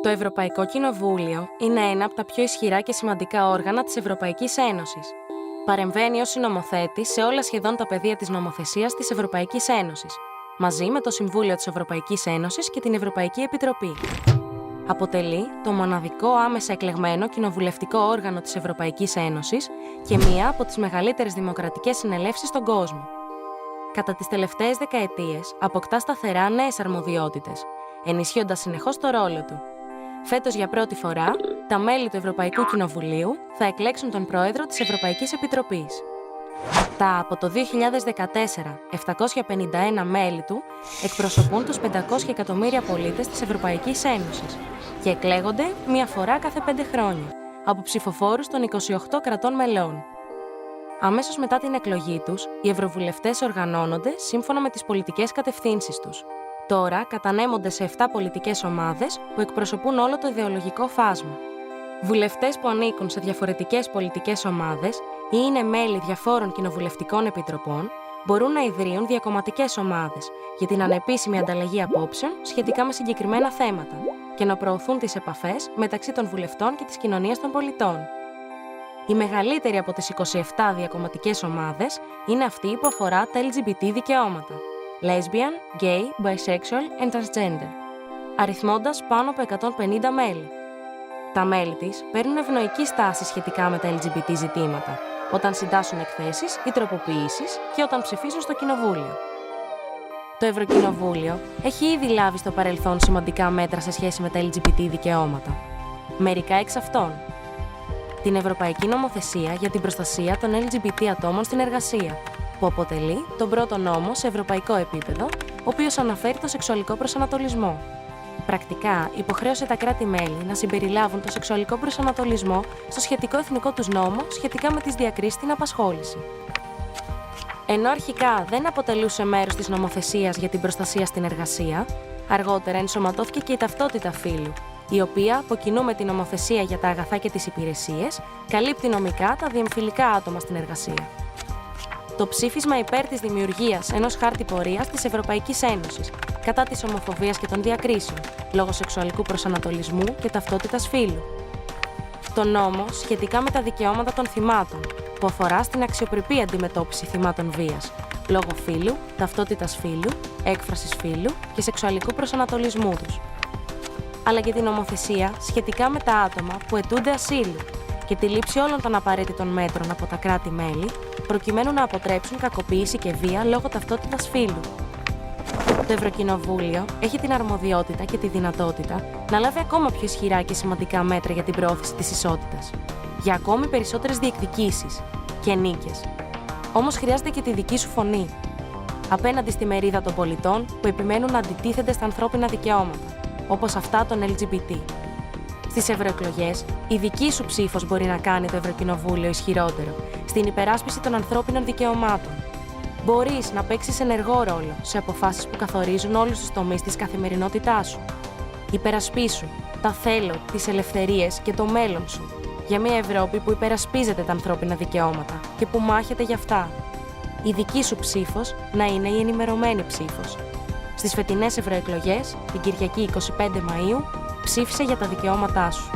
Το Ευρωπαϊκό Κοινοβούλιο είναι ένα από τα πιο ισχυρά και σημαντικά όργανα της Ευρωπαϊκής Ένωσης. Παρεμβαίνει ως συνομοθέτης σε όλα σχεδόν τα πεδία της νομοθεσίας της Ευρωπαϊκής Ένωσης, μαζί με το Συμβούλιο της Ευρωπαϊκής Ένωσης και την Ευρωπαϊκή Επιτροπή. Αποτελεί το μοναδικό άμεσα εκλεγμένο κοινοβουλευτικό όργανο της Ευρωπαϊκής Ένωσης και μία από τις μεγαλύτερες δημοκρατικές συνελεύσεις στον κόσμο. Κατά τις τελευταίες δεκαετίες, αποκτά σταθερά νέες αρμοδιότητες, ενισχύοντας συνεχώς το ρόλο του. Φέτος, για πρώτη φορά, τα μέλη του Ευρωπαϊκού Κοινοβουλίου θα εκλέξουν τον Πρόεδρο της Ευρωπαϊκής Επιτροπής. Τα από το 2014 751 μέλη του εκπροσωπούν τους 500 εκατομμύρια πολίτες της Ευρωπαϊκής Ένωσης και εκλέγονται μία φορά κάθε 5 χρόνια από ψηφοφόρους των 28 κρατών μελών. Αμέσως μετά την εκλογή τους, οι ευρωβουλευτές οργανώνονται σύμφωνα με τις πολιτικές κατευθύνσεις τους. Τώρα κατανέμονται σε 7 πολιτικές ομάδες που εκπροσωπούν όλο το ιδεολογικό φάσμα. Βουλευτές που ανήκουν σε διαφορετικές πολιτικές ομάδες ή είναι μέλη διαφόρων κοινοβουλευτικών επιτροπών μπορούν να ιδρύουν διακομματικές ομάδες για την ανεπίσημη ανταλλαγή απόψεων σχετικά με συγκεκριμένα θέματα και να προωθούν τις επαφές μεταξύ των βουλευτών και της κοινωνίας των πολιτών. Η μεγαλύτερη από τις 27 διακομματικές ομάδες είναι αυτή που αφορά τα LGBT δικαιώματα. Lesbian, gay, bisexual and transgender, αριθμώντας πάνω από 150 μέλη. Τα μέλη της παίρνουν ευνοϊκή στάση σχετικά με τα LGBT ζητήματα, όταν συντάσσουν εκθέσεις ή τροποποιήσεις και όταν ψηφίζουν στο Κοινοβούλιο. Το Ευρωκοινοβούλιο έχει ήδη λάβει στο παρελθόν σημαντικά μέτρα σε σχέση με τα LGBT δικαιώματα. Μερικά εξ αυτών: την Ευρωπαϊκή Νομοθεσία για την προστασία των LGBT ατόμων στην εργασία, που αποτελεί τον πρώτο νόμο σε ευρωπαϊκό επίπεδο, ο οποίος αναφέρει το σεξουαλικό προσανατολισμό. Πρακτικά, υποχρέωσε τα κράτη-μέλη να συμπεριλάβουν το σεξουαλικό προσανατολισμό στο σχετικό εθνικό τους νόμο σχετικά με τις διακρίσεις στην απασχόληση. Ενώ αρχικά δεν αποτελούσε μέρος της νομοθεσίας για την προστασία στην εργασία, αργότερα ενσωματώθηκε και η ταυτότητα φύλου, η οποία, από κοινού με την νομοθεσία για τα αγαθά και τις υπηρεσίες, καλύπτει νομικά τα διεμφυλικά άτομα στην εργασία. Το ψήφισμα υπέρ της δημιουργίας ενός χάρτη πορείας της Ευρωπαϊκής Ένωσης κατά της ομοφοβίας και των διακρίσεων, λόγω σεξουαλικού προσανατολισμού και ταυτότητας φύλου. Το νόμο σχετικά με τα δικαιώματα των θυμάτων, που αφορά στην αξιοπρεπή αντιμετώπιση θυμάτων βίας, λόγω φύλου, ταυτότητας φύλου, έκφρασης φύλου και σεξουαλικού προσανατολισμού τους. Αλλά και την νομοθεσία σχετικά με τα άτομα που αιτούνται ασύλου και τη λήψη όλων των απαραίτητων μέτρων από τα κράτη-μέλη, προκειμένου να αποτρέψουν κακοποίηση και βία λόγω ταυτότητας φύλου. Το Ευρωκοινοβούλιο έχει την αρμοδιότητα και τη δυνατότητα να λάβει ακόμα πιο ισχυρά και σημαντικά μέτρα για την προώθηση της ισότητας, για ακόμη περισσότερες διεκδικήσεις και νίκες. Όμως χρειάζεται και τη δική σου φωνή, απέναντι στη μερίδα των πολιτών που επιμένουν να αντιτίθενται στα ανθρώπινα δικαιώματα, όπως αυτά των LGBT. Στις ευρωεκλογές, η δική σου ψήφος μπορεί να κάνει το Ευρωκοινοβούλιο ισχυρότερο στην υπεράσπιση των ανθρώπινων δικαιωμάτων. Μπορείς να παίξεις ενεργό ρόλο σε αποφάσεις που καθορίζουν όλους τους τομείς της καθημερινότητάς σου. Υπερασπίσου τα θέλω, τις ελευθερίες και το μέλλον σου για μια Ευρώπη που υπερασπίζεται τα ανθρώπινα δικαιώματα και που μάχεται γι' αυτά. Η δική σου ψήφος να είναι η ενημερωμένη ψήφος. Στις φετινές ευρωεκλογές, την Κυριακή 25 Μαΐου, ψήφισε για τα δικαιώματά σου.